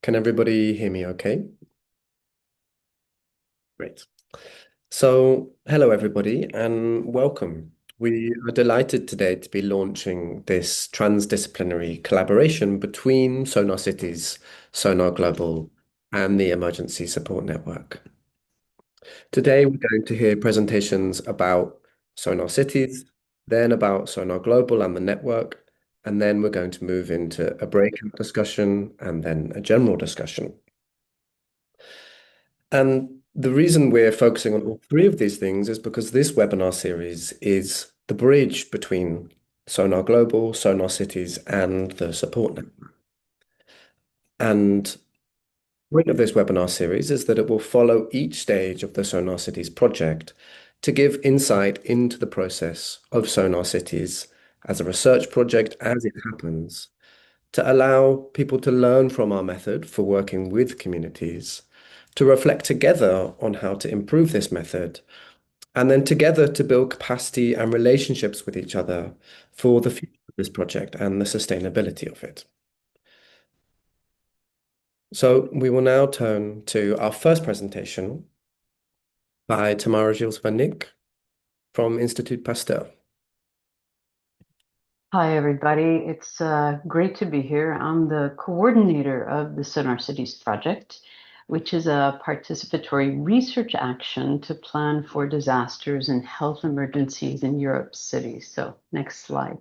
Can everybody hear me okay? Great. So, hello everybody and welcome. We are delighted today to be launching this transdisciplinary collaboration between Sonar-Cities, Sonar Global, and the Emergency Support Network. Today, we're going to hear presentations about Sonar-Cities, then about Sonar Global and the network, and then we're going to move into a breakout discussion and then a general discussion. And the reason we're focusing on all three of these things is because this webinar series is the bridge between Sonar Global, Sonar Cities, and the support network. And the point of this webinar series is that it will follow each stage of the Sonar Cities project to give insight into the process of Sonar Cities as a research project as it happens, to allow people to learn from our method for working with communities, to reflect together on how to improve this method, and then together to build capacity and relationships with each other for the future of this project and the sustainability of it. So we will now turn to our first presentation by Tamara Gilles van Nick from Institut Pasteur. Hi, everybody. It's great to be here. I'm the coordinator of the Sonar-Cities project, which is a participatory research action to plan for disasters and health emergencies in Europe's cities. So next slide.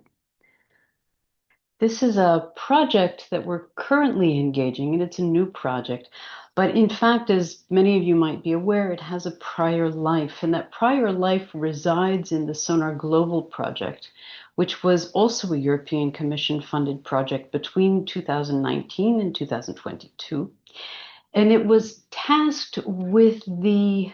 This is a project that we're currently engaging in. It's a new project. But in fact, as many of you might be aware, it has a prior life, and that prior life resides in the Sonar Global project, which was also a European Commission funded project between 2019 and 2022. And it was tasked with the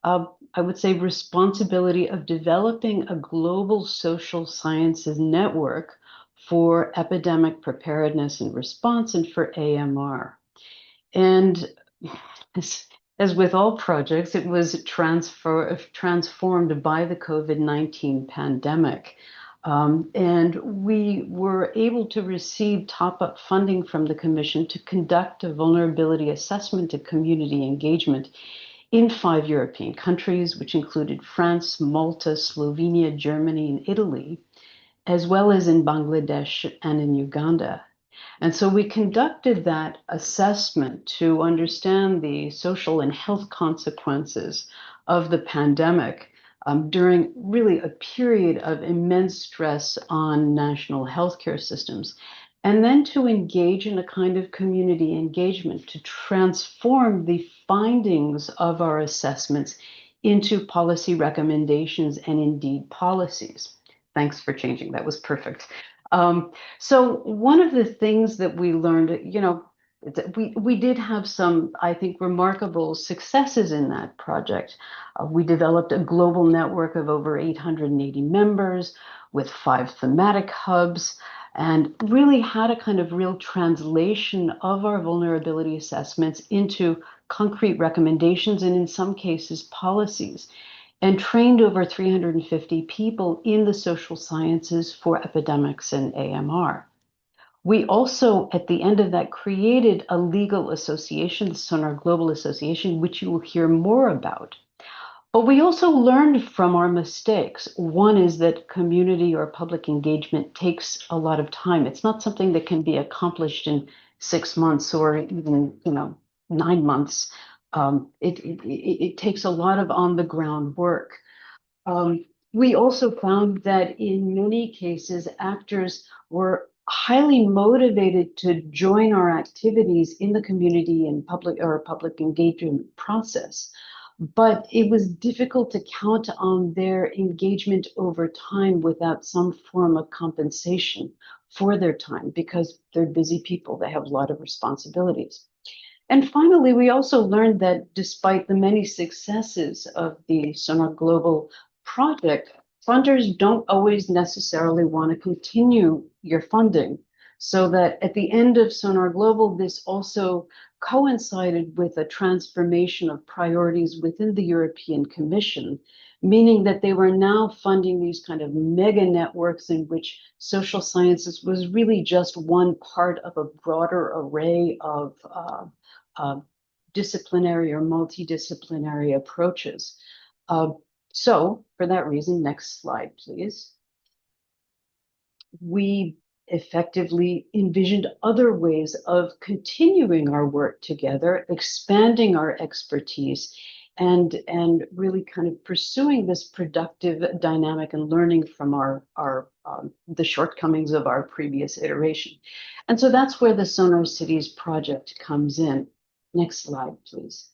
I would say, responsibility of developing a global social sciences network for epidemic preparedness and response and for AMR. And as with all projects, it was transformed by the COVID-19 pandemic. And we were able to receive top-up funding from the Commission to conduct a vulnerability assessment and community engagement in 5 European countries, which included France, Malta, Slovenia, Germany, and Italy, as well as in Bangladesh and in Uganda. And so we conducted that assessment to understand the social and health consequences of the pandemic during really a period of immense stress on national healthcare systems. And then to engage in a kind of community engagement to transform the findings of our assessments into policy recommendations and indeed policies. Thanks for changing. That was perfect. So one of the things that we learned, we did have some, I think, remarkable successes in that project. We developed a global network of over 880 members with 5 thematic hubs, and really had a kind of real translation of our vulnerability assessments into concrete recommendations and in some cases policies, and trained over 350 people in the social sciences for epidemics and AMR. We also, at the end of that, created a legal association, the Sonar-Global Association, which you will hear more about. But we also learned from our mistakes. One is that community or public engagement takes a lot of time. It's not something that can be accomplished in 6 months or even, 9 months. It takes a lot of on-the-ground work. We also found that in many cases, actors were highly motivated to join our activities in the community and public engagement process. But it was difficult to count on their engagement over time without some form of compensation for their time because they're busy people. They have a lot of responsibilities. And finally, we also learned that despite the many successes of the Sonar Global project, funders don't always necessarily want to continue your funding. So that at the end of Sonar Global, this also coincided with a transformation of priorities within the European Commission, meaning that they were now funding these kind of mega networks in which social sciences was really just one part of a broader array of disciplinary or multidisciplinary approaches. So for that reason, next slide, please. We effectively envisioned other ways of continuing our work together, expanding our expertise, and really kind of pursuing this productive dynamic and learning from the shortcomings of our previous iteration. And so that's where the Sonar-Cities project comes in. Next slide, please.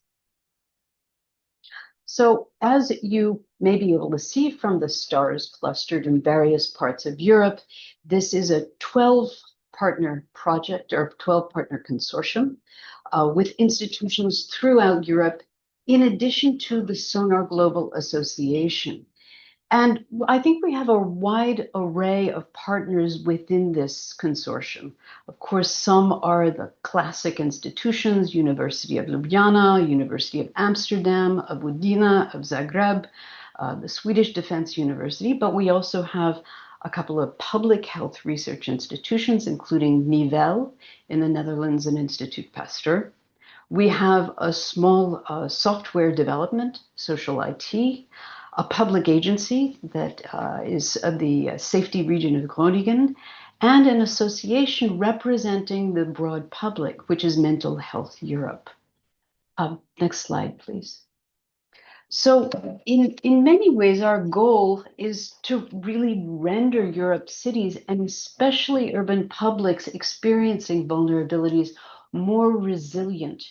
So as you may be able to see from the stars clustered in various parts of Europe, this is a 12-partner project or 12-partner consortium with institutions throughout Europe, in addition to the Sonar-Global Association. And I think we have a wide array of partners within this consortium. Of course, some are the classic institutions, University of Ljubljana, University of Amsterdam, of Udine, of Zagreb, the Swedish Defense University, but we also have a couple of public health research institutions, including Nivel in the Netherlands and Institut Pasteur. We have a small software development, social IT, a public agency that is the Safety Region of Groningen, and an association representing the broad public, which is Mental Health Europe. Next slide, please. So in many ways, our goal is to really render Europe's cities, and especially urban publics experiencing vulnerabilities, more resilient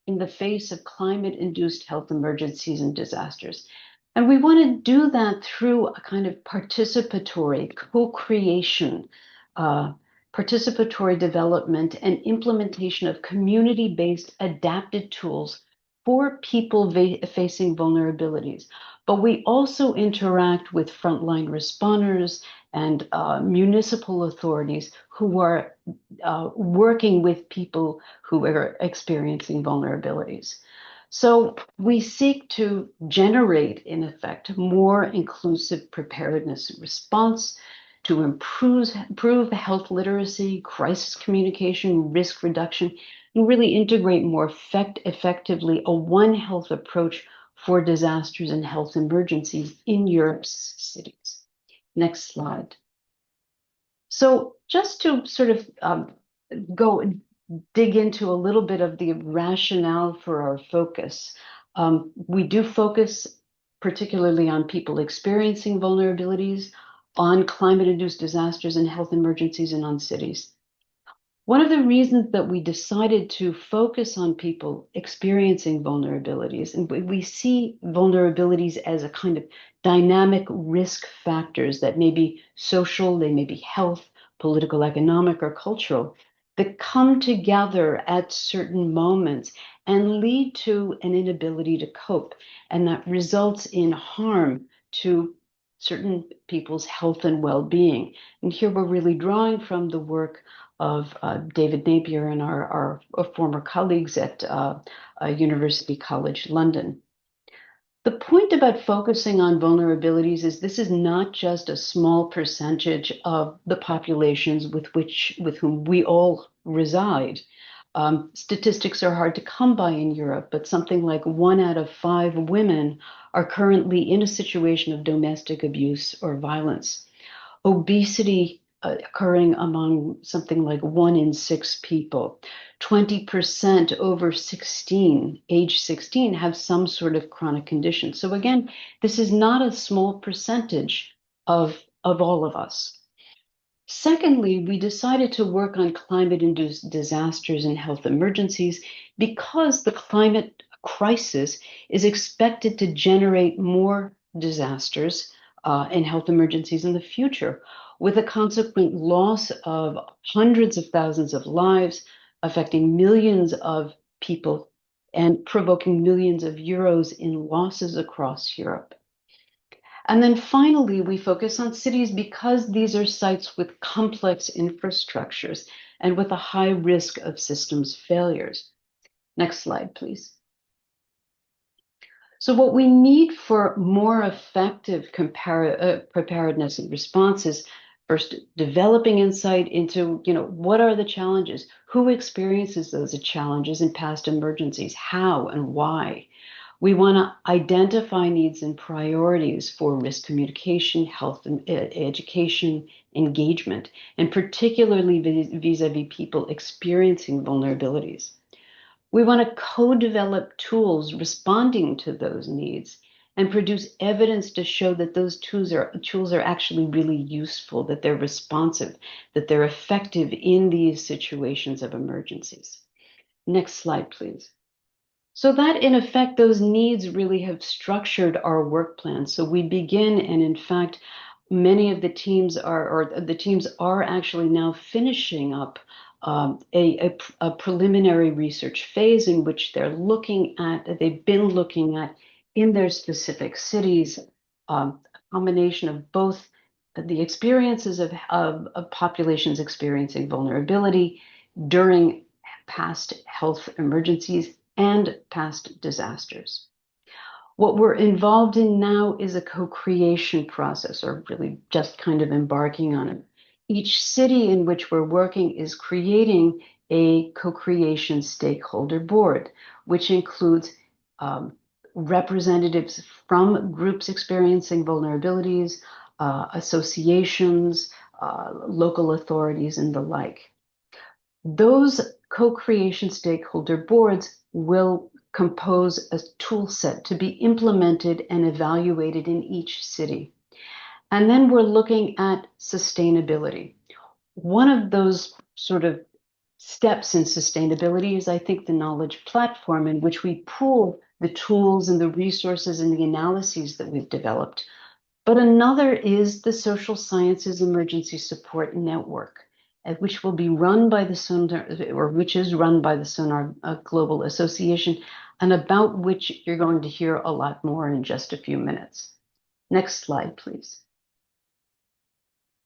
in the face of climate-induced health emergencies and disasters. And we want to do that through a kind of participatory co-creation, participatory development and implementation of community-based adapted tools for people facing vulnerabilities. But we also interact with frontline responders and municipal authorities who are working with people who are experiencing vulnerabilities. So we seek to generate, in effect, more inclusive preparedness and response to improve health literacy, crisis communication, risk reduction, and really integrate more effectively a One Health approach for disasters and health emergencies in Europe's cities. Next slide. So just to sort of go dig into a little bit of the rationale for our focus. We do focus particularly on people experiencing vulnerabilities, on climate-induced disasters and health emergencies, and on cities. One of the reasons that we decided to focus on people experiencing vulnerabilities, and we see vulnerabilities as a kind of dynamic risk factors that may be social, they may be health, political, economic, or cultural, that come together at certain moments and lead to an inability to cope. And that results in harm to certain people's health and well-being. And here we're really drawing from the work of David Napier and our former colleagues at University College London. The point about focusing on vulnerabilities is this is not just a small percentage of the populations with whom we all reside. Statistics are hard to come by in Europe, but something like 1 out of 5 women are currently in a situation of domestic abuse or violence. Obesity occurring among something like 1 in 6 people. 20% over age 16 have some sort of chronic condition. So again, this is not a small percentage of all of us. Secondly, we decided to work on climate-induced disasters and health emergencies because the climate crisis is expected to generate more disasters and health emergencies in the future, with a consequent loss of hundreds of thousands of lives, affecting millions of people, and provoking millions of euros in losses across Europe. And then finally, we focus on cities because these are sites with complex infrastructures. and with a high risk of systems failures. Next slide, please. So what we need for more effective preparedness and responses, first, developing insight into, what are the challenges? Who experiences those challenges in past emergencies? How and why? We want to identify needs and priorities for risk communication, health and education, engagement, and particularly vis-a-vis people experiencing vulnerabilities. We want to co-develop tools responding to those needs and produce evidence to show that those tools are actually really useful, that they're responsive, that they're effective in these situations of emergencies. Next slide, please. So that, in effect, those needs really have structured our work plan. So we begin, and in fact, many of the teams are actually now finishing up a preliminary research phase in which they've been looking at in their specific cities, a combination of both the experiences of populations experiencing vulnerability during past health emergencies and past disasters. What we're involved in now is a co-creation process, or really just kind of embarking on it. Each city in which we're working is creating a co-creation stakeholder board, which includes representatives from groups experiencing vulnerabilities, associations, local authorities, and the like. Those co-creation stakeholder boards will compose a tool set to be implemented and evaluated in each city. And then we're looking at sustainability. One of those sort of steps in sustainability is, I think, the knowledge platform in which we pool the tools and the resources and the analyses that we've developed. But another is the Social Sciences Emergency Support Network, which will be run by the Sonar-Global Association, and about which you're going to hear a lot more in just a few minutes. Next slide, please.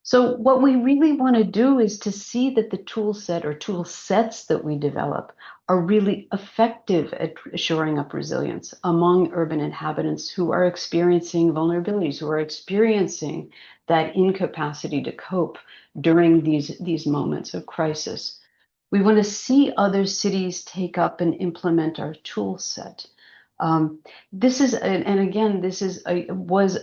So what we really want to do is to see that the tool set or tool sets that we develop are really effective at shoring up resilience among urban inhabitants who are experiencing vulnerabilities, who are experiencing that incapacity to cope during these moments of crisis. We want to see other cities take up and implement our tool set. This was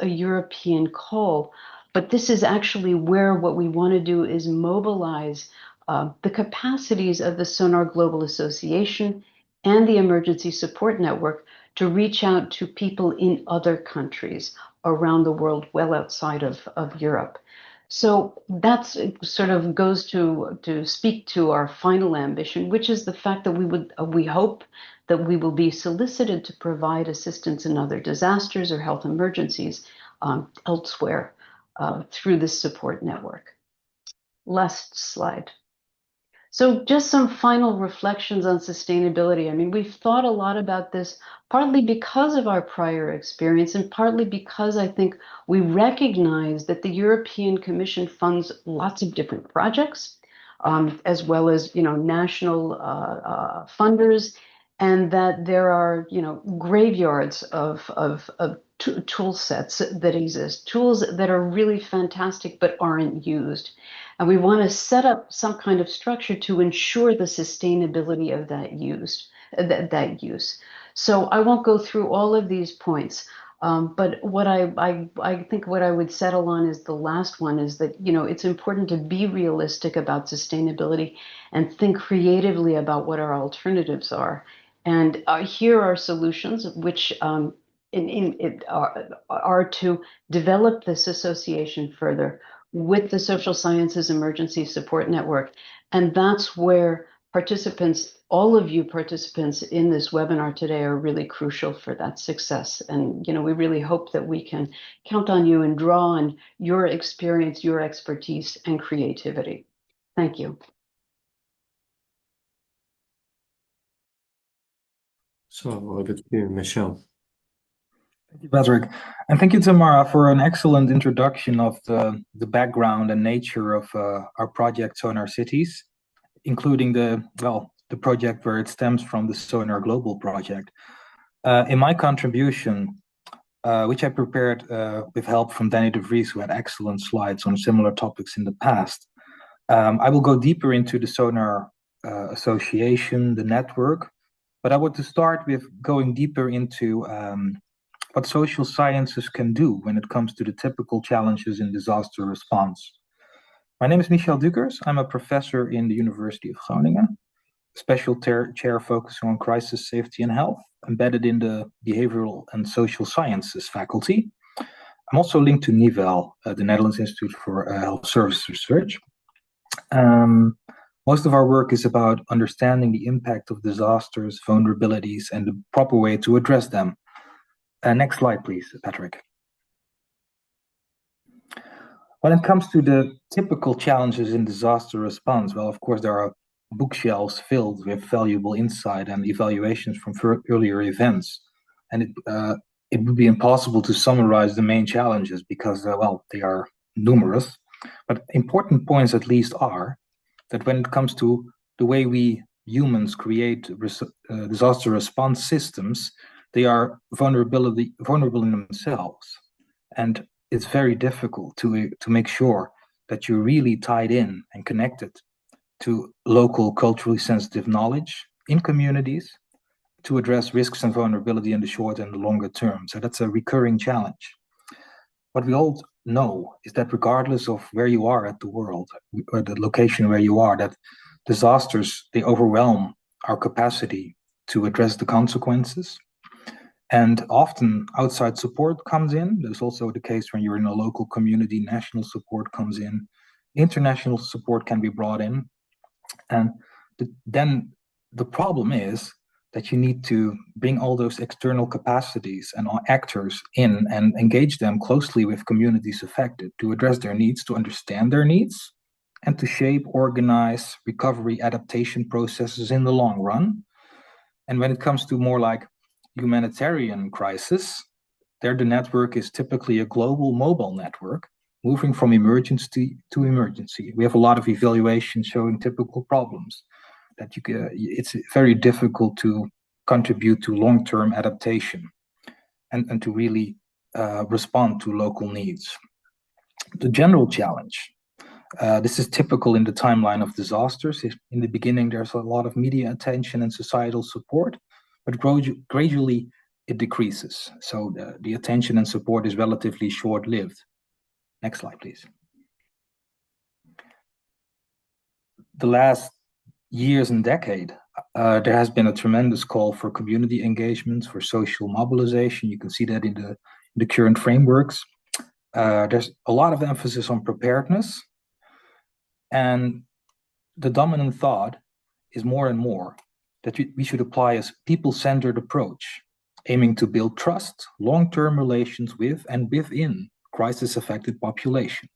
a European call, but this is actually where what we want to do is mobilize the capacities of the Sonar-Global Association and the Emergency Support Network to reach out to people in other countries around the world, well outside of Europe. So that's sort of goes to speak to our final ambition, which is the fact that we hope that we will be solicited to provide assistance in other disasters or health emergencies elsewhere through this support network. Last slide. So just some final reflections on sustainability. I mean, we've thought a lot about this, partly because of our prior experience and partly because I think we recognize that the European Commission funds lots of different projects, as well as, national funders, and that there are, graveyards of tool sets that exist, tools that are really fantastic but aren't used. And we want to set up some kind of structure to ensure the sustainability of that use. So I won't go through all of these points, but what I think what I would settle on is the last one, is that, it's important to be realistic about sustainability and think creatively about what our alternatives are. And here are solutions which are to develop this association further with the Social Sciences Emergency Support Network. And that's where participants, all of you participants in this webinar today, are really crucial for that success. And, we really hope that we can count on you and draw on your experience, your expertise, and creativity. Thank you. So over to you, Michelle. Thank you, Patrick. And thank you, Tamara, for an excellent introduction of the background and nature of our project Sonar-Cities. including the project where it stems from, the Sonar-Global project. In my contribution, which I prepared with help from Danny de Vries, who had excellent slides on similar topics in the past, I will go deeper into the Sonar Association, the network, but I want to start with going deeper into what social sciences can do when it comes to the typical challenges in disaster response. My name is Michel Dukers. I'm a professor in the University of Groningen, special chair focusing on crisis safety and health, embedded in the behavioral and social sciences faculty. I'm also linked to NIVEL, the Netherlands Institute for Health Service Research. Most of our work is about understanding the impact of disasters, vulnerabilities, and the proper way to address them. Next slide, please, Patrick. When it comes to the typical challenges in disaster response, well, of course, there are bookshelves filled with valuable insight and evaluations from earlier events. And it would be impossible to summarize the main challenges because, well, they are numerous. But important points at least are that when it comes to the way we humans create disaster response systems, they are vulnerable in themselves. And it's very difficult to make sure that you're really tied in and connected to local culturally sensitive knowledge in communities to address risks and vulnerability in the short and the longer term. So that's a recurring challenge. What we all know is that regardless of where you are at the world, or the location where you are, that disasters, they overwhelm our capacity to address the consequences. And often outside support comes in. There's also the case when you're in a local community, national support comes in, international support can be brought in. And then the problem is that you need to bring all those external capacities and actors in and engage them closely with communities affected to address their needs, to understand their needs, and to shape, organize recovery adaptation processes in the long run. And when it comes to more like humanitarian crisis, there the network is typically a global mobile network, moving from emergency to emergency. We have a lot of evaluations showing typical problems that it's very difficult to contribute to long-term adaptation and to really respond to local needs. The general challenge, this is typical in the timeline of disasters. In the beginning, there's a lot of media attention and societal support, but gradually it decreases. So the attention and support is relatively short-lived. Next slide, please. The last years and decade, there has been a tremendous call for community engagements, for social mobilization. You can see that in the current frameworks. There's a lot of emphasis on preparedness. And the dominant thought is more and more that we should apply a people-centered approach, aiming to build trust, long-term relations with and within crisis-affected population.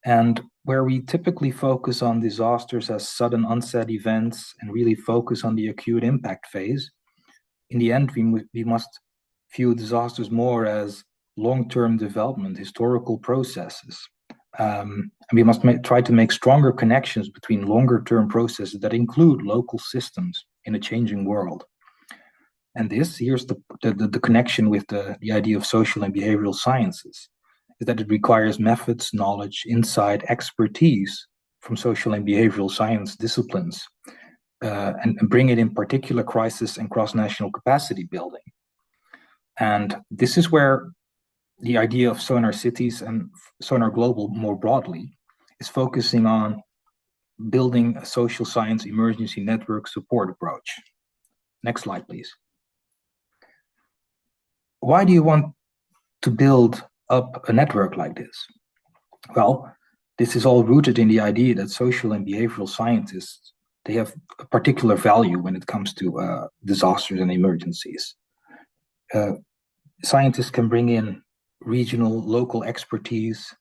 And where we typically focus on disasters as sudden onset events and really focus on the acute impact phase, in the end, we must view disasters more as long-term development, historical processes. And we must try to make stronger connections between longer-term processes that include local systems in a changing world. And here's the connection with the idea of social and behavioral sciences, is that it requires methods, knowledge, insight, expertise from social and behavioral science disciplines, and bring it in particular crisis and cross-national capacity building. And this is where the idea of Sonar-Cities and Sonar-Global more broadly is focusing on building a social science emergency network support approach. Next slide, please. Why do you want to build up a network like this? Well, this is all rooted in the idea that social and behavioral scientists, they have a particular value when it comes to disasters and emergencies. Scientists can bring in regional, local expertise,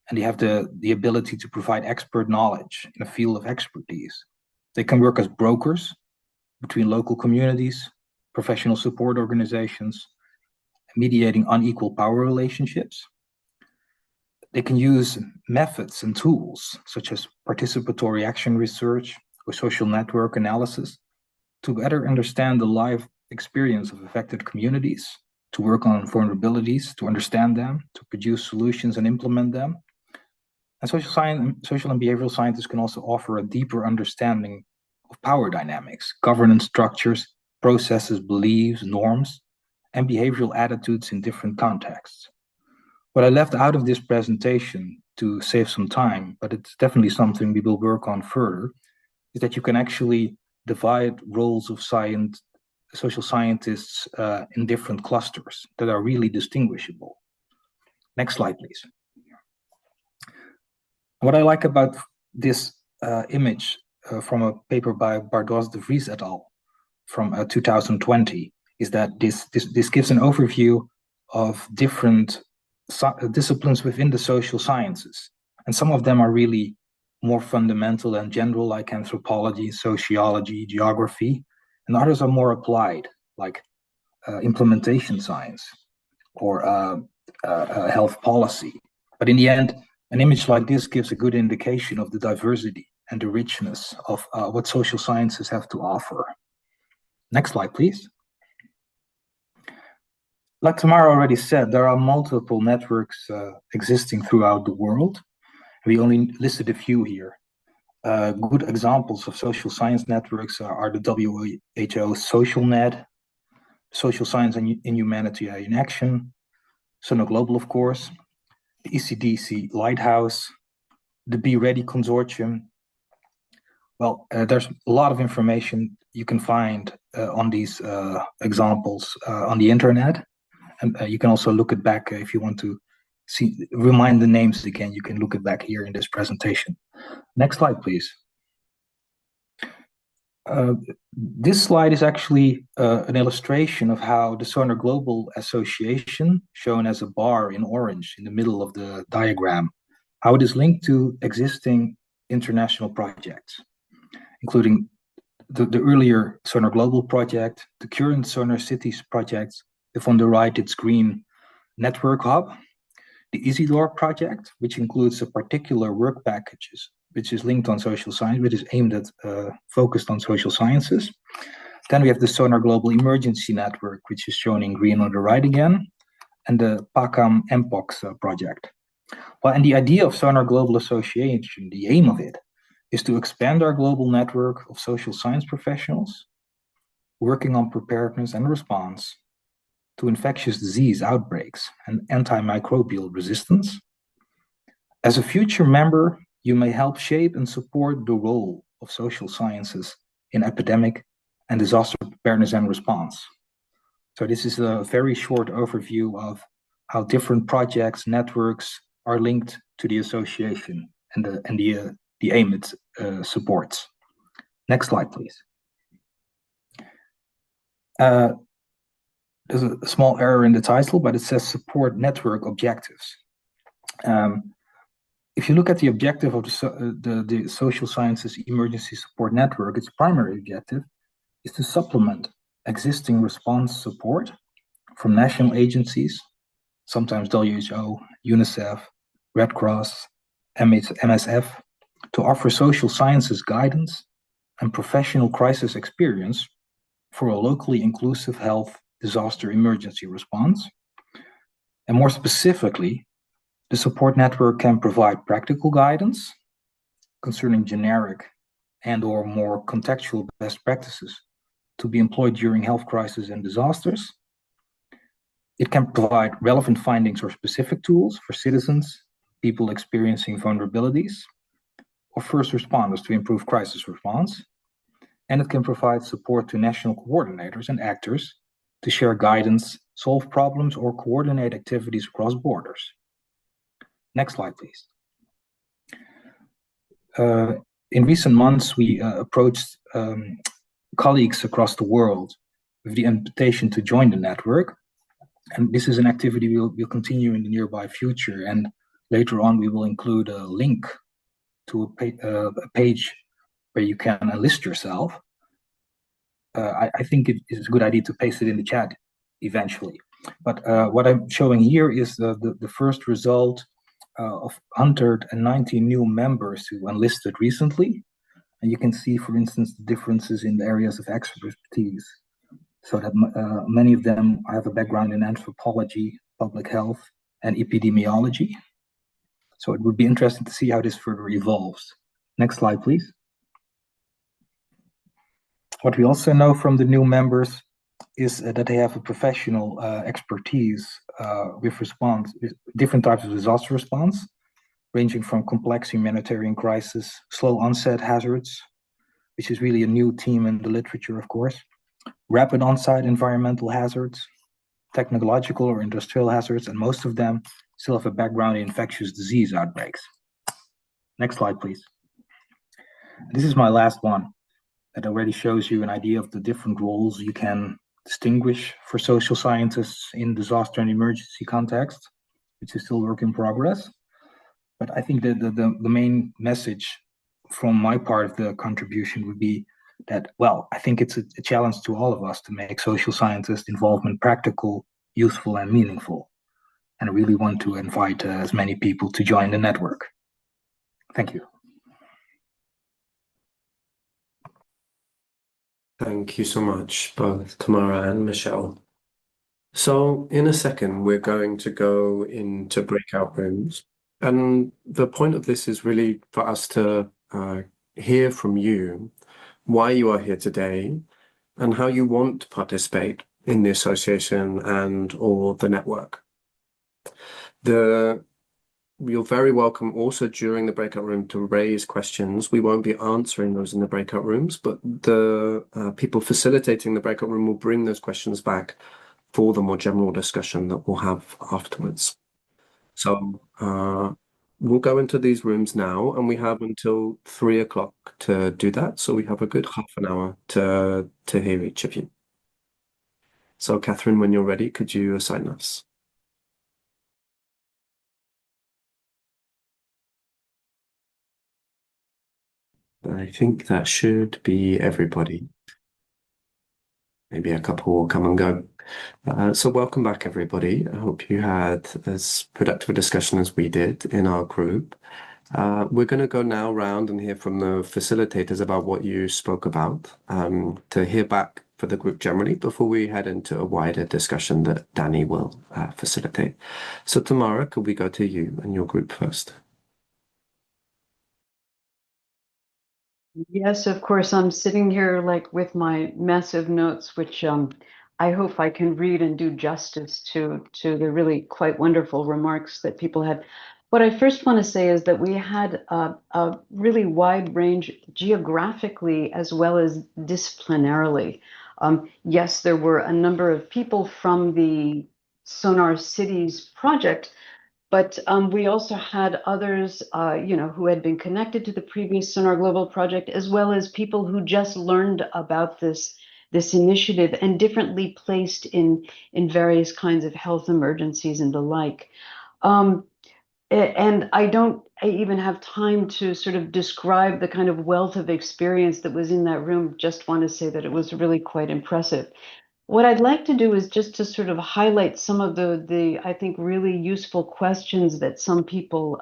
and they have the ability to provide expert knowledge in a field of expertise. They can work as brokers between local communities, professional support organizations, mediating unequal power relationships. They can use methods and tools such as participatory action research or social network analysis to better understand the life experience of affected communities, to work on vulnerabilities, to understand them, to produce solutions and implement them. And social and behavioral scientists can also offer a deeper understanding of power dynamics, governance structures, processes, beliefs, norms, and behavioral attitudes in different contexts. What I left out of this presentation to save some time, but it's definitely something we will work on further, is that you can actually divide roles of social scientists in different clusters that are really distinguishable. Next slide, please. What I like about this image from a paper by Bardos de Vries et al. From 2020 is that this gives an overview of different disciplines within the social sciences. And some of them are really more fundamental and general, like anthropology, sociology, geography, and others are more applied, like implementation science or health policy. But in the end, an image like this gives a good indication of the diversity and the richness of what social sciences have to offer. Next slide, please. Like Tamara already said, there are multiple networks existing throughout the world. We only listed a few here. Good examples of social science networks are the WHO Social Net, Social Science and Humanity in Action, Sonar-Global, of course, the ECDC Lighthouse, the Be Ready Consortium. Well, there's a lot of information you can find on these examples on the internet. And you can also look it back if you want to remind the names again. You can look it back here in this presentation. Next slide, please. This slide is actually an illustration of how the Sonar-Global Association, shown as a bar in orange in the middle of the diagram, how it is linked to existing international projects, including the earlier Sonar-Global project, the current Sonar-Cities projects. If on the right, it's green network hub, the Isidore project, which includes a particular work packages, which is linked on social science, which is aimed at focused on social sciences. Then we have the Sonar-Global Emergency Network, which is shown in green on the right again, and the PACAM MPOX project. Well, and the idea of Sonar-Global Association, the aim of it, is to expand our global network of social science professionals working on preparedness and response to infectious disease outbreaks and antimicrobial resistance. As a future member, you may help shape and support the role of social sciences in epidemic and disaster preparedness and response. So this is a very short overview of how different projects, networks are linked to the association and the aim it supports. Next slide, please. There's a small error in the title, but it says support network objectives. If you look at the objective of the Social Sciences Emergency Support Network, its primary objective is to supplement existing response support from national agencies, sometimes WHO, UNICEF, Red Cross, MSF, to offer social sciences guidance and professional crisis experience for a locally inclusive health disaster emergency response. And more specifically, the support network can provide practical guidance concerning generic and/or more contextual best practices to be employed during health crises and disasters. It can provide relevant findings or specific tools for citizens, people experiencing vulnerabilities, or first responders to improve crisis response. And it can provide support to national coordinators and actors to share guidance, solve problems, or coordinate activities across borders. Next slide, please. In recent months, we approached colleagues across the world with the invitation to join the network. And this is an activity we'll continue in the nearby future. And later on, we will include a link to a page where you can enlist yourself. I think it is a good idea to paste it in the chat eventually. But what I'm showing here is the first result of 190 new members who enlisted recently. And you can see, for instance, the differences in the areas of expertise. So that many of them have a background in anthropology, public health, and epidemiology. So it would be interesting to see how this further evolves. Next slide, please. What we also know from the new members is that they have a professional expertise with different types of disaster response, ranging from complex humanitarian crisis, slow onset hazards, which is really a new theme in the literature, of course, rapid on-site environmental hazards, technological or industrial hazards, and most of them still have a background in infectious disease outbreaks. Next slide, please. This is my last one that already shows you an idea of the different roles you can distinguish for social scientists in disaster and emergency context, which is still work in progress. But I think that the main message from my part of the contribution would be that, well, I think it's a challenge to all of us to make social scientist involvement practical, useful, and meaningful. And I really want to invite as many people to join the network. Thank you. Thank you so much, both Tamara and Michelle. So in a second, we're going to go into breakout rooms. And the point of this is really for us to hear from you why you are here today and how you want to participate in the association and or the network. You're very welcome also during the breakout room to raise questions. We won't be answering those in the breakout rooms, but the people facilitating the breakout room will bring those questions back for the more general discussion that we'll have afterwards. So we'll go into these rooms now, and we have until 3 o'clock to do that. So we have a good half an hour to hear each of you. So Catherine, when you're ready, could you assign us? I think that should be everybody. Maybe a couple will come and go. So welcome back, everybody. I hope you had as productive a discussion as we did in our group. We're going to go now round and hear from the facilitators about what you spoke about, to hear back for the group generally before we head into a wider discussion that Danny will facilitate. So Tamara, could we go to you and your group first? Yes, of course. I'm sitting here like with my massive notes, which I hope I can read and do justice to the really quite wonderful remarks that people had. What I first want to say is that we had a really wide range geographically as well as disciplinarily. Yes, there were a number of people from the Sonar-Cities project, but we also had others, who had been connected to the previous Sonar-Global project, as well as people who just learned about this initiative and differently placed in various kinds of health emergencies and the like. And I even have time to sort of describe the kind of wealth of experience that was in that room. Just want to say that it was really quite impressive. What I'd like to do is just to sort of highlight some of the I think really useful questions that some people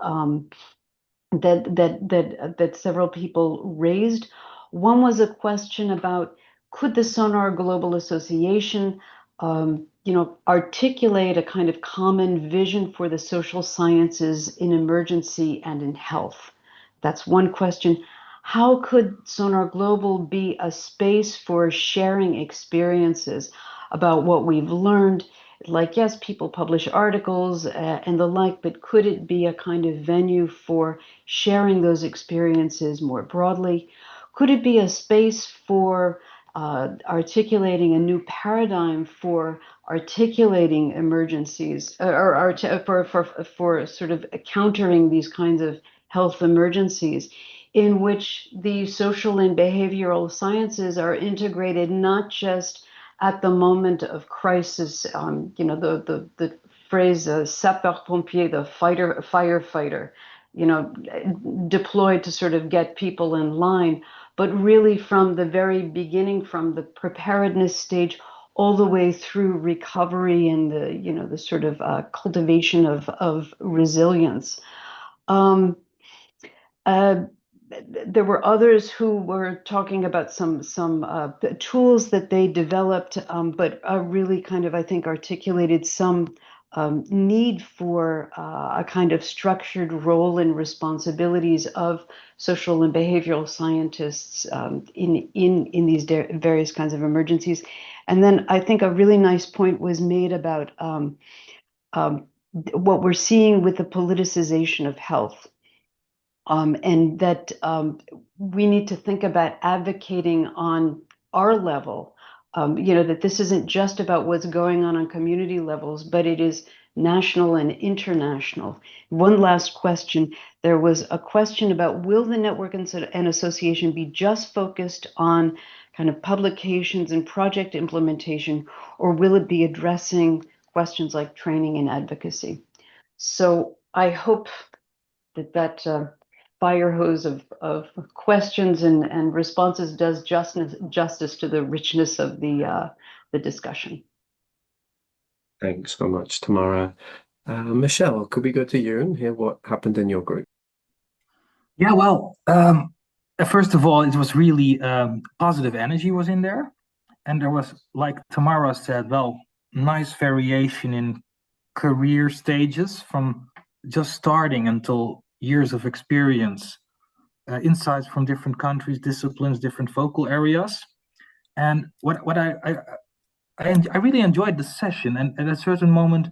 that several people raised. One was a question about could the Sonar-Global Association, articulate a kind of common vision for the social sciences in emergency and in health? That's one question. How could Sonar Global be a space for sharing experiences about what we've learned? Like, yes, people publish articles and the like, but could it be a kind of venue for sharing those experiences more broadly? Could it be a space for articulating a new paradigm for articulating emergencies for sort of countering these kinds of health emergencies, in which the social and behavioral sciences are integrated not just at the moment of crisis, the phrase sapeur-pompier, the firefighter, deployed to sort of get people in line, but really from the very beginning, from the preparedness stage all the way through recovery and the sort of cultivation of resilience. Uh, there were others who were talking about some tools that they developed, but really kind of, I think, articulated some need for a kind of structured role and responsibilities of social and behavioral scientists in these various kinds of emergencies. And then I think a really nice point was made about what we're seeing with the politicization of health. And that we need to think about advocating on our level, that this isn't just about what's going on community levels, but it is national and international. One last question. There was a question about, will the network and association be just focused on kind of publications and project implementation, or will it be addressing questions like training and advocacy? So I hope that fire hose of questions and responses does justice to the richness of the discussion. Thanks so much, Tamara. Michelle, could we go to you and hear what happened in your group? Yeah, well, first of all, it was really positive energy was in there. And there was, like Tamara said, well, nice variation in career stages from just starting until years of experience, insights from different countries, disciplines, different focal areas. And what I really enjoyed the session. And at a certain moment,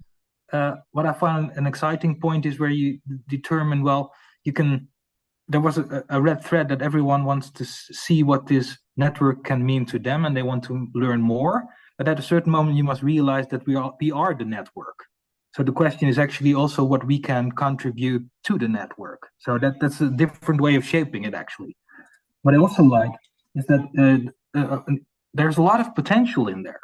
what I found an exciting point is where you determine, well, there was a red thread that everyone wants to see what this network can mean to them, and they want to learn more. But at a certain moment, you must realize that we are the network. So the question is actually also what we can contribute to the network. So that's a different way of shaping it, actually. What I also like is that there's a lot of potential in there.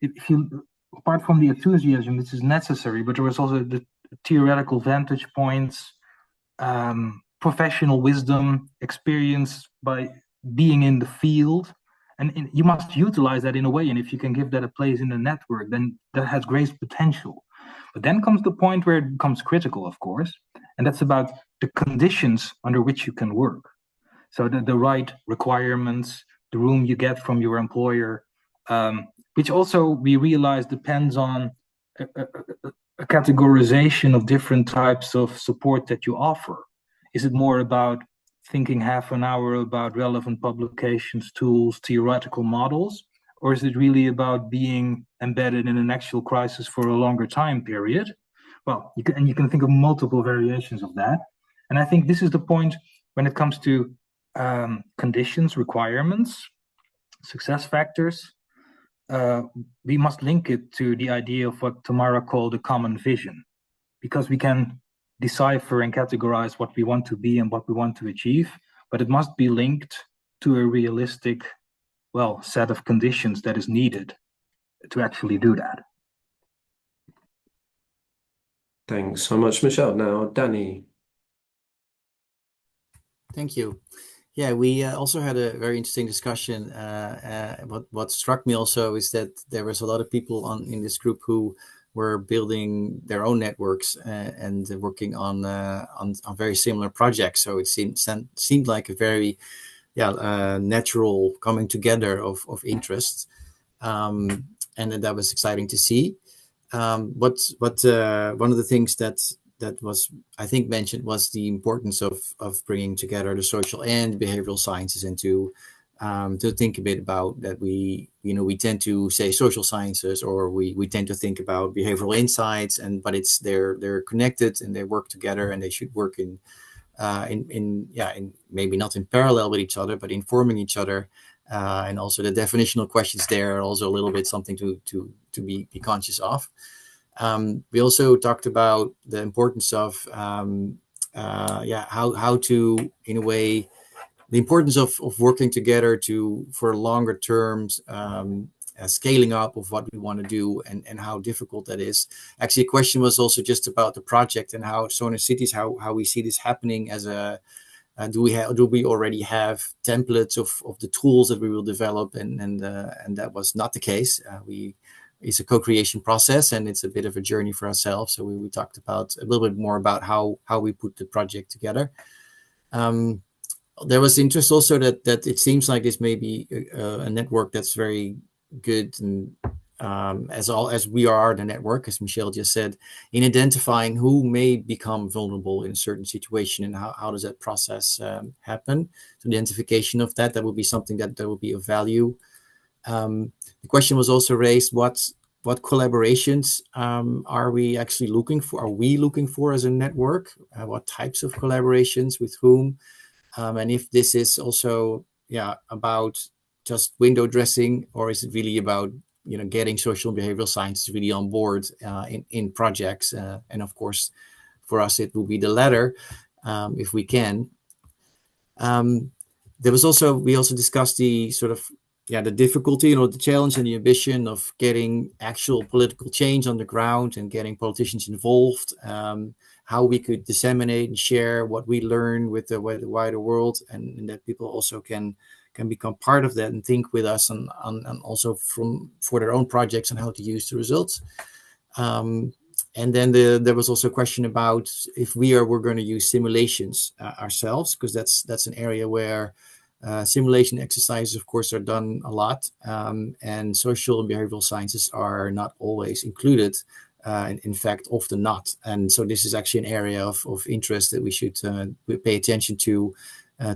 If you, apart from the enthusiasm, this is necessary, but there was also the theoretical vantage points, professional wisdom, experience by being in the field. And you must utilize that in a way. And if you can give that a place in the network, then that has great potential. But then comes the point where it becomes critical, of course, and that's about the conditions under which you can work. So the right requirements, the room you get from your employer, which also we realize depends on a categorization of different types of support that you offer. Is it more about thinking half an hour about relevant publications, tools, theoretical models? Or is it really about being embedded in an actual crisis for a longer time period? Well, you can think of multiple variations of that. And I think this is the point when it comes to conditions, requirements, success factors. We must link it to the idea of what Tamara called a common vision, because we can decipher and categorize what we want to be and what we want to achieve, but it must be linked to a realistic, well, set of conditions that is needed to actually do that. Thanks so much, Michelle. Now, Danny. Thank you. Yeah, we also had a very interesting discussion. What struck me also is that there was a lot of people in this group who were building their own networks and working on very similar projects. So it seemed like a very natural coming together of interests, and that was exciting to see. One of the things that was, I think, mentioned was the importance of bringing together the social and behavioral sciences and to think a bit about that. We tend to say social sciences, or we tend to think about behavioral insights, but they're connected and they work together, and they should work in maybe not in parallel with each other, but informing each other. And also the definitional questions there are also a little bit something to be conscious of. We also talked about the importance of how to, in a way, the importance of working together for longer terms, scaling up of what we want to do, and how difficult that is. Actually, a question was also just about the project and how Sonar-Cities, how we see this happening as a do we already have templates of the tools that we will develop, and that was not the case. it's a co-creation process, and it's a bit of a journey for ourselves. So we talked about a little bit more about how we put the project together. There was interest also that it seems like this may be a network that's very good, and as we are the network, as Michelle just said, in identifying who may become vulnerable in a certain situation, and how does that process happen. So the identification of that will be something that will be of value. The question was also raised, what collaborations are we actually looking for? Are we looking for as a network? What types of collaborations with whom? And if this is also about just window dressing, or is it really about getting social and behavioral sciences really on board in projects? And of course, for us, it will be the latter if we can. We also discussed the sort of the difficulty, the challenge and the ambition of getting actual political change on the ground and getting politicians involved. How we could disseminate and share what we learn with the wider world, and that people also can become part of that and think with us on also for their own projects and how to use the results. And then there was also a question about if we're going to use simulations ourselves, because that's an area where simulation exercises, of course, are done a lot, and social and behavioral sciences are not always included. In fact, often not. And so this is actually an area of interest that we should pay attention to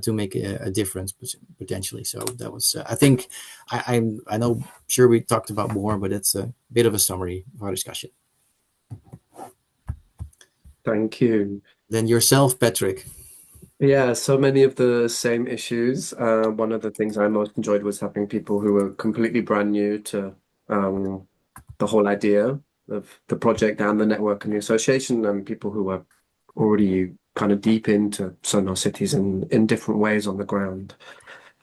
make a difference potentially. So that was, I think, I know, sure we talked about more, but it's a bit of a summary of our discussion. Thank you. Then yourself, Patrick. Yeah, so many of the same issues. One of the things I most enjoyed was having people who were completely brand new to the whole idea of the project and the network and the association, and people who were already kind of deep into Sonar-Cities in different ways on the ground.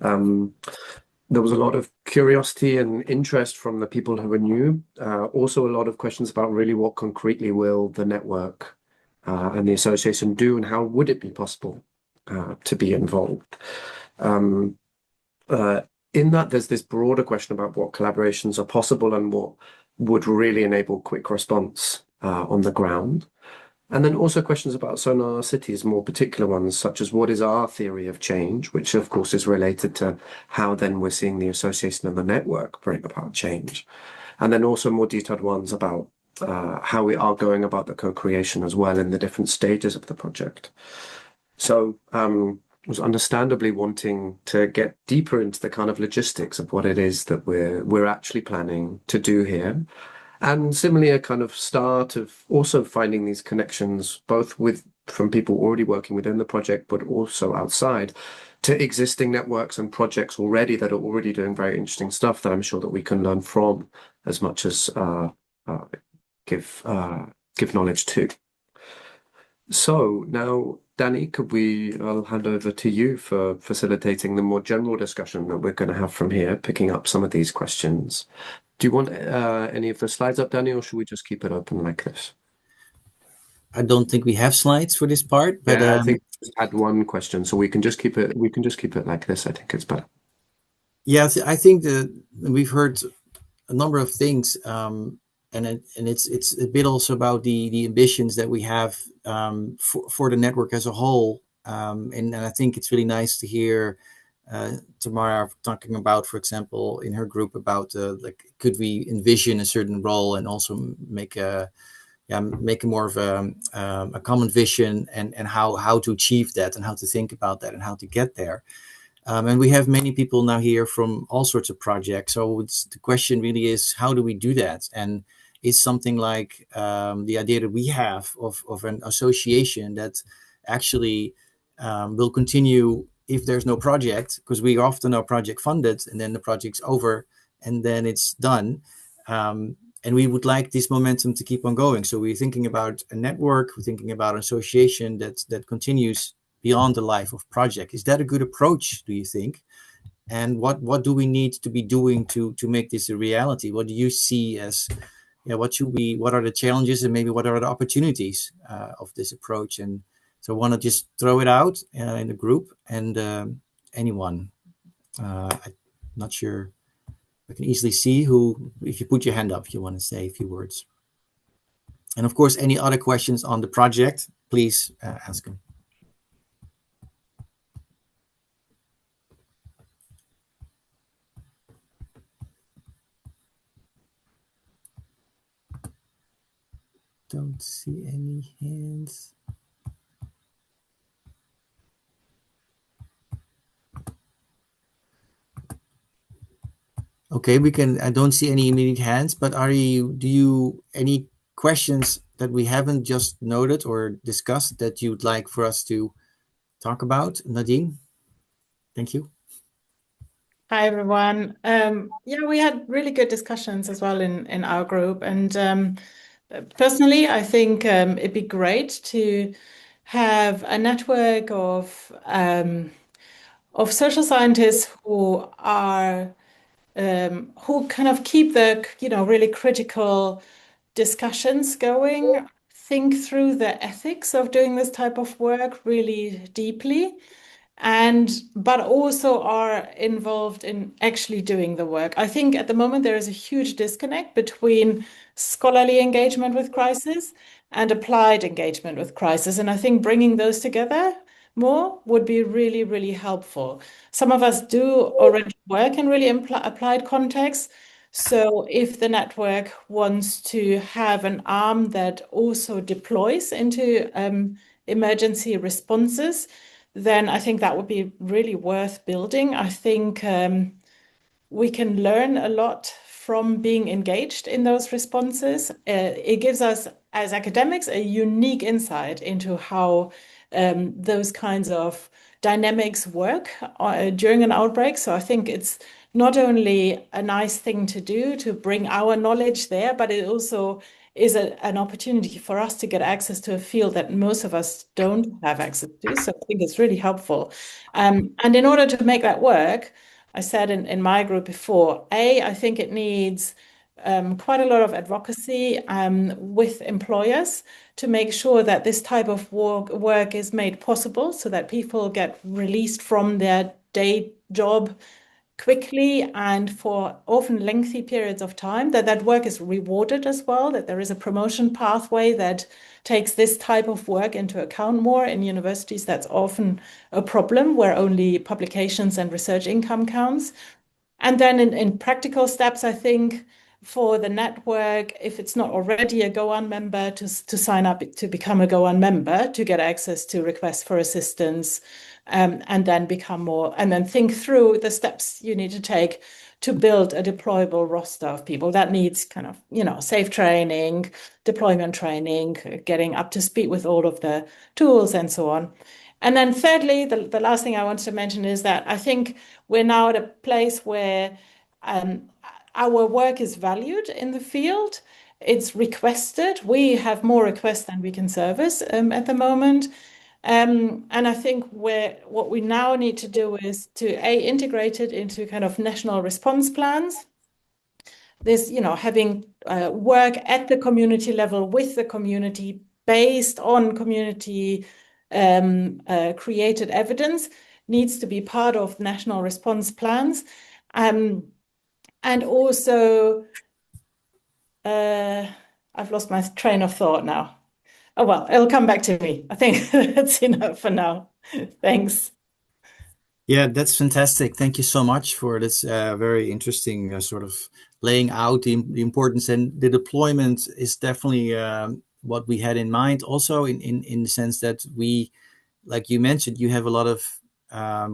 There was a lot of curiosity and interest from the people who were new. Also a lot of questions about really what concretely will the network and the association do, and how would it be possible to be involved. In that, there's this broader question about what collaborations are possible and what would really enable quick response on the ground. And then also questions about Sonar-Cities, more particular ones, such as what is our theory of change, which of course is related to how then we're seeing the association and the network bring about change. And then also more detailed ones about how we are going about the co-creation as well in the different stages of the project. So was understandably wanting to get deeper into the kind of logistics of what it is that we're actually planning to do here. And similarly, a kind of start of also finding these connections, both from people already working within the project, but also outside, to existing networks and projects already that are already doing very interesting stuff that I'm sure that we can learn from as much as give knowledge to. So now, Danny, I'll hand over to you for facilitating the more general discussion that we're going to have from here, picking up some of these questions. Do you want any of the slides up, Danny, or should we just keep it open like this? I don't think we have slides for this part, but I think we just had one question, so we can just keep it. We can just keep it like this. I think it's better. Yeah, I think that we've heard a number of things, and it's a bit also about the ambitions that we have for the network as a whole, and I think it's really nice to hear Tamara talking about, for example, in her group about could we envision a certain role and also make a more of a common vision and how to achieve that and how to think about that and how to get there. And we have many people now here from all sorts of projects. So the question really is, how do we do that? And is something like the idea that we have of an association that actually will continue if there's no project, because we often are project funded and then the project's over and then it's done. And we would like this momentum to keep on going. So we're thinking about a network, we're thinking about an association that continues beyond the life of project. Is that a good approach, do you think? And what do we need to be doing to make this a reality? What do you see as, what are the challenges and maybe what are the opportunities of this approach? And so I want to just throw it out in the group and anyone. I'm not sure I can easily see who, if you put your hand up, you want to say a few words. And of course, any other questions on the project, please ask them. Don't see any hands. Okay, we can. I don't see any immediate hands, but any questions that we haven't just noted or discussed that you'd like for us to talk about? Nadine, thank you. Hi, everyone. Yeah, we had really good discussions as well in our group. And personally, I think it'd be great to have a network of social scientists who kind of keep the really critical discussions going, think through the ethics of doing this type of work really deeply, but also are involved in actually doing the work. I think at the moment there is a huge disconnect between scholarly engagement with crisis and applied engagement with crisis. And I think bringing those together more would be really, really helpful. Some of us do already work in really applied contexts. So if the network wants to have an arm that also deploys into emergency responses, then I think that would be really worth building. I think we can learn a lot from being engaged in those responses. It gives us, as academics, a unique insight into how those kinds of dynamics work during an outbreak. So I think it's not only a nice thing to do to bring our knowledge there, but it also is an opportunity for us to get access to a field that most of us don't have access to. So I think it's really helpful. And in order to make that work, I said in my group before, I think it needs quite a lot of advocacy with employers to make sure that this type of work is made possible so that people get released from their day job quickly and for often lengthy periods of time, that work is rewarded as well, that there is a promotion pathway that takes this type of work into account more. In universities, that's often a problem where only publications and research income counts. And then in practical steps, I think for the network, if it's not already a Go-On member, to sign up to become a Go-On member to get access to requests for assistance, and then become more, and then think through the steps you need to take to build a deployable roster of people. That needs kind of, safe training, deployment training, getting up to speed with all of the tools and so on. And then thirdly, the last thing I wanted to mention is that I think we're now at a place where our work is valued in the field. It's requested. We have more requests than we can service at the moment. And I think what we now need to do is to integrate it into kind of national response plans. This, having work at the community level with the community based on community created evidence needs to be part of national response plans. And also, I've lost my train of thought now. Oh, well, it'll come back to me. I think that's enough for now. Thanks. Yeah, that's fantastic. Thank you so much for this very interesting sort of laying out the importance, and the deployment is definitely what we had in mind. Also, in the sense that we, like you mentioned, you have a lot of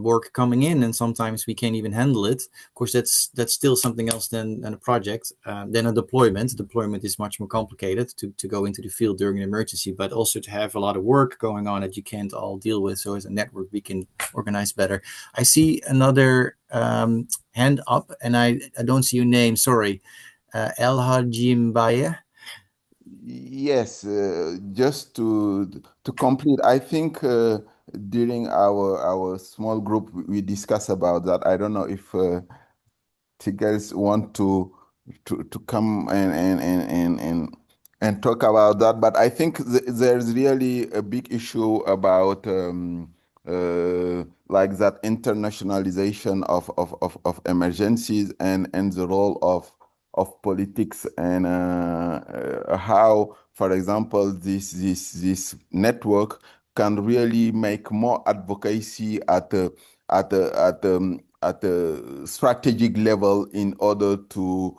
work coming in, and sometimes we can't even handle it. Of course, that's still something else than a project, than a deployment. Deployment is much more complicated to go into the field during an emergency, but also to have a lot of work going on that you can't all deal with. So as a network, we can organize better. I see another hand up, and I don't see your name. Sorry, El Hajimbaye. Yes, just to complete, I think during our small group we discussed about that. I don't know if Tigers want to come and talk about that, but I think there's really a big issue about like that internationalization of emergencies and the role of politics and how, for example, this network can really make more advocacy at a strategic level in order to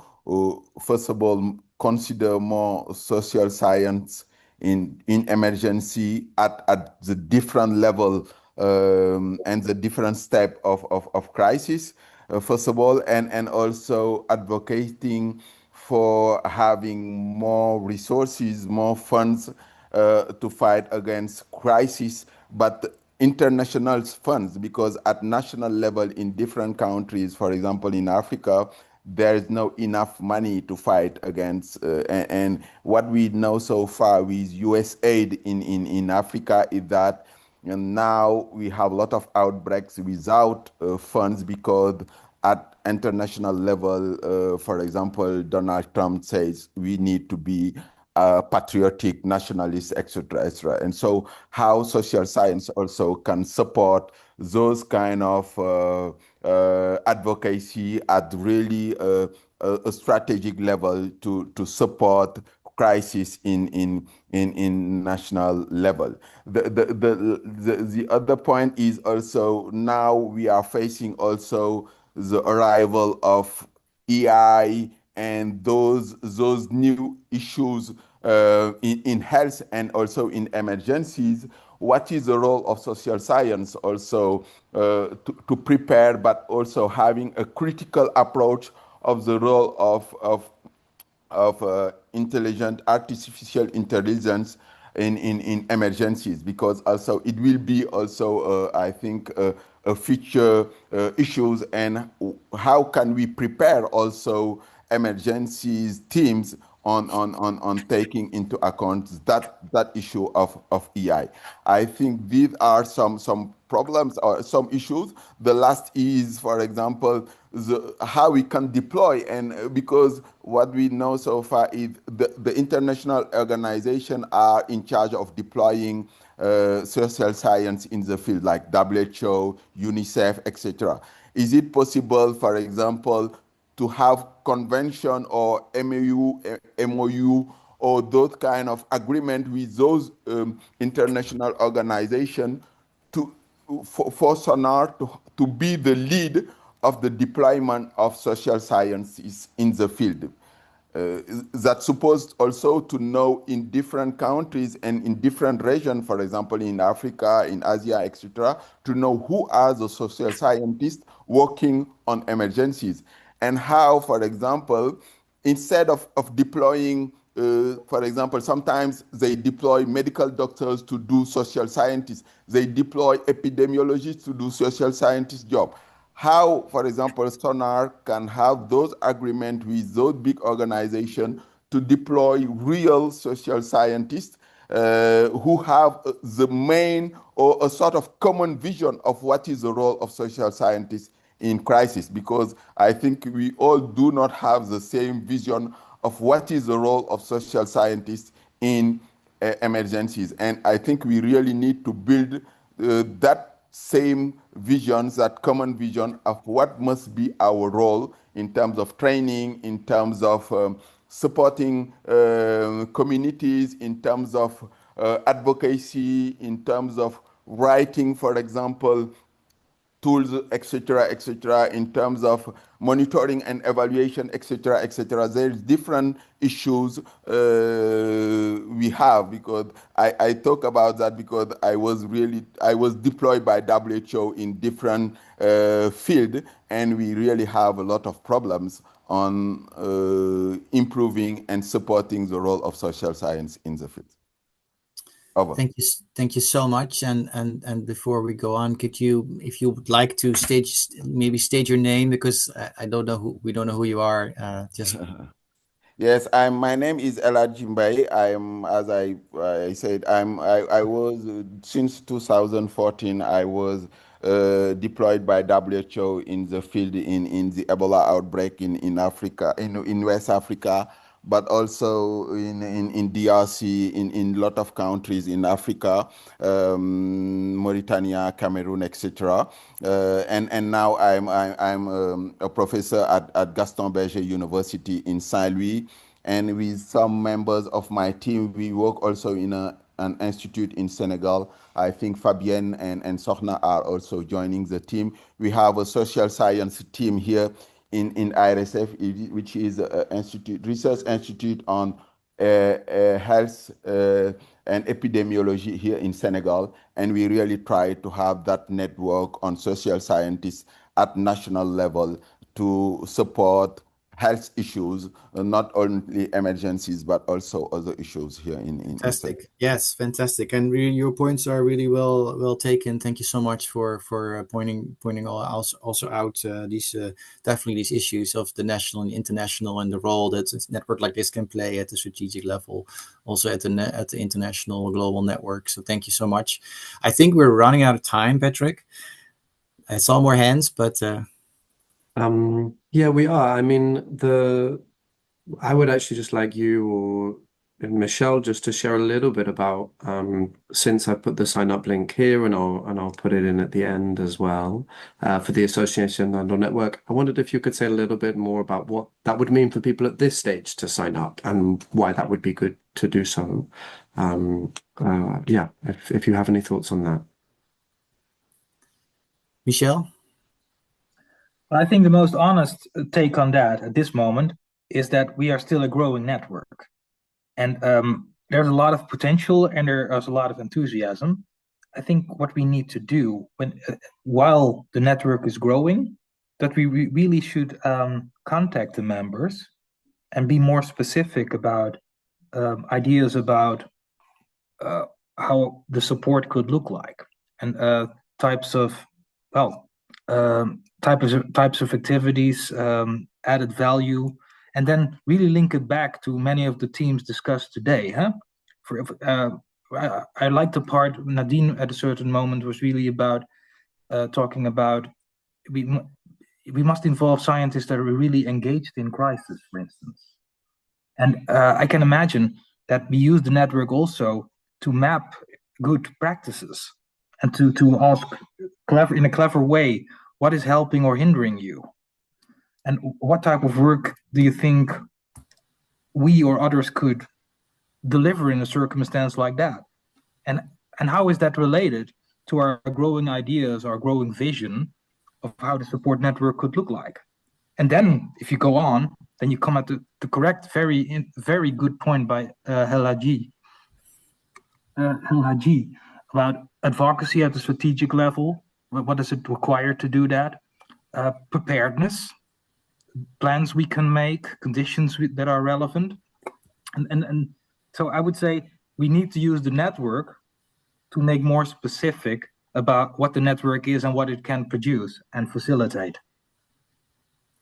first of all consider more social science in emergency at the different level and the different step of crisis, first of all, and also advocating for having more resources, more funds to fight against crisis, but international funds, because at national level in different countries, for example, in Africa, there is no enough money to fight against. And what we know so far with US aid in Africa is that now we have a lot of outbreaks without funds because at international level, for example, Donald Trump says we need to be patriotic, nationalist, etc., etc. And so, how social science also can support those kind of advocacy at really a strategic level to support crisis in national level. The other point is also now we are facing also the arrival of AI and those new issues in health and also in emergencies. What is the role of social science also to prepare, but also having a critical approach of the role of intelligent artificial intelligence in emergencies, because also it will be also I think a future issues, and how can we prepare also emergencies teams on taking into account that issue of EI. I think these are some problems or some issues. The last is, for example, how we can deploy, and because what we know so far is the international organization are in charge of deploying social science in the field, like WHO, UNICEF, etc. Is it possible, for example, to have convention or MOU or those kind of agreement with those international organizations to for Sonar to be the lead of the deployment of social sciences in the field. That's supposed also to know in different countries and in different regions, for example, in Africa, in Asia, etc., to know who are the social scientists working on emergencies and how, for example, instead of deploying, for example, sometimes they deploy medical doctors to do social scientists. They deploy epidemiologists to do social scientist job. How, for example, Sonar can have those agreements with those big organizations to deploy real social scientists who have the main or a sort of common vision of what is the role of social scientists in crisis, because I think we all do not have the same vision of what is the role of social scientists in emergencies. And I think we really need to build that same visions, that common vision of what must be our role in terms of training, in terms of supporting communities, in terms of advocacy, in terms of writing, for example, tools, etc., in terms of monitoring and evaluation, etc., etc. There's different issues we have, because I talk about that because I was deployed by WHO in different field, and we really have a lot of problems on improving and supporting the role of social science in the field. Over. Thank you so much. And before we go on, could you, if you would like to maybe state your name, because I don't know we don't know who you are. Just Yes, my name is Ella Jimbai. I'm, as I said, I was since 2014. I was deployed by WHO in the field in the Ebola outbreak in Africa, in West Africa. but also in DRC, in a lot of countries in Africa, Mauritania, Cameroon, etc. And now I'm a professor at Gaston Berger University in Saint-Louis, and with some members of my team, we work also in an institute in Senegal. I think Fabienne and Sokhna are also joining the team. We have a social science team here in IRSF, which is an institute, research institute on health and epidemiology here in Senegal. And we really try to have that network on social scientists at national level to support health issues, not only emergencies, but also other issues here in Fantastic. Yes, fantastic. And your points are really well taken. Thank you so much for pointing also out these definitely these issues of the national and international, and the role that a network like this can play at the strategic level, also at the international global network. So thank you so much. I think we're running out of time, Patrick. I saw more hands, but yeah, we are. I mean, I would actually just like you or Michelle just to share a little bit about since I put the sign up link here, and I'll put it in at the end as well for the Association Landlord Network. I wondered if you could say a little bit more about what that would mean for people at this stage to sign up and why that would be good to do so. Yeah, if you have any thoughts on that. Michelle? I think the most honest take on that at this moment is that we are still a growing network. And there's a lot of potential and there's a lot of enthusiasm. I think what we need to do while the network is growing, that we really should contact the members and be more specific about ideas about how the support could look like, and types of types of activities, added value, and then really link it back to many of the themes discussed today. I like the part Nadine at a certain moment was really about talking about we must involve scientists that are really engaged in crisis, for instance. And I can imagine that we use the network also to map good practices and to ask in a clever way, what is helping or hindering you? And what type of work do you think we or others could deliver in a circumstance like that? And how is that related to our growing ideas, our growing vision of how the support network could look like? And then if you go on, then you come at the correct, very good point by Helhaji about advocacy at the strategic level. What does it require to do that? Preparedness, plans we can make, conditions that are relevant. And so I would say we need to use the network to make more specific about what the network is and what it can produce and facilitate.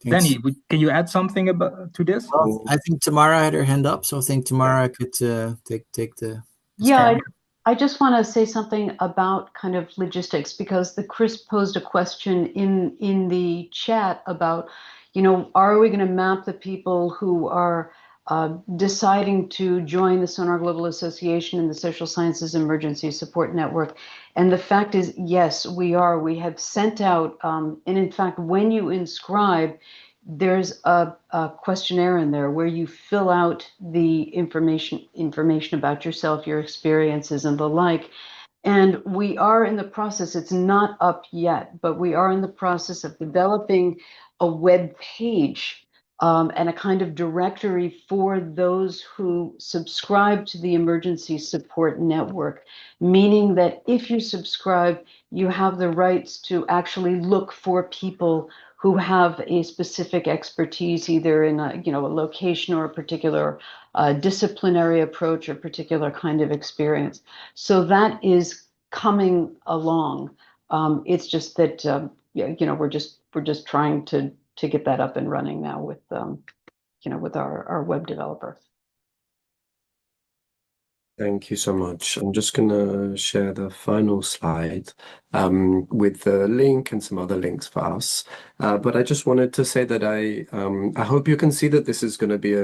Thanks. Danny, can you add something to this? Well, I think Tamara had her hand up, so I think Tamara could take the yeah. I just want to say something about kind of logistics, because Chris posed a question in the chat about, are we going to map the people who are deciding to join the Sonar-Global Association and the Social Sciences Emergency Support Network? And the fact is, yes, we are. We have sent out, and in fact, when you inscribe, there's a questionnaire in there where you fill out the information about yourself, your experiences, and the like. And we are in the process, it's not up yet, but we are in the process of developing a web page and a kind of directory for those who subscribe to the Emergency Support Network, meaning that if you subscribe, you have the rights to actually look for people who have a specific expertise, either in a location or a particular disciplinary approach or particular kind of experience. So that is coming along. It's just that we're just trying to get that up and running now with with our web developer. Thank you so much. I'm just going to share the final slide with the link and some other links for us. But I just wanted to say that I hope you can see that this is going to be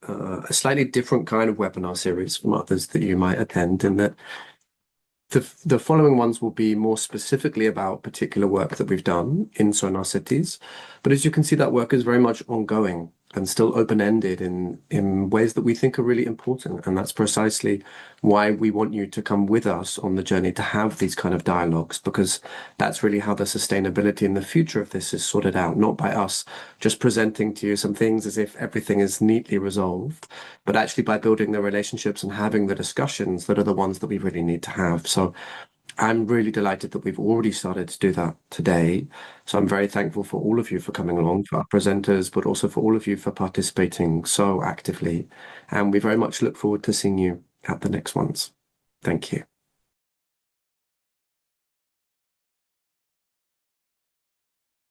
a slightly different kind of webinar series from others that you might attend, in that the following ones will be more specifically about particular work that we've done in Sonar-Cities. But as you can see, that work is very much ongoing and still open-ended in ways that we think are really important. And that's precisely why we want you to come with us on the journey to have these kind of dialogues, because that's really how the sustainability and the future of this is sorted out, not by us just presenting to you some things as if everything is neatly resolved, but actually by building the relationships and having the discussions that are the ones that we really need to have. So I'm really delighted that we've already started to do that today. So I'm very thankful for all of you for coming along, for our presenters, but also for all of you for participating so actively. And we very much look forward to seeing you at the next ones. Thank you.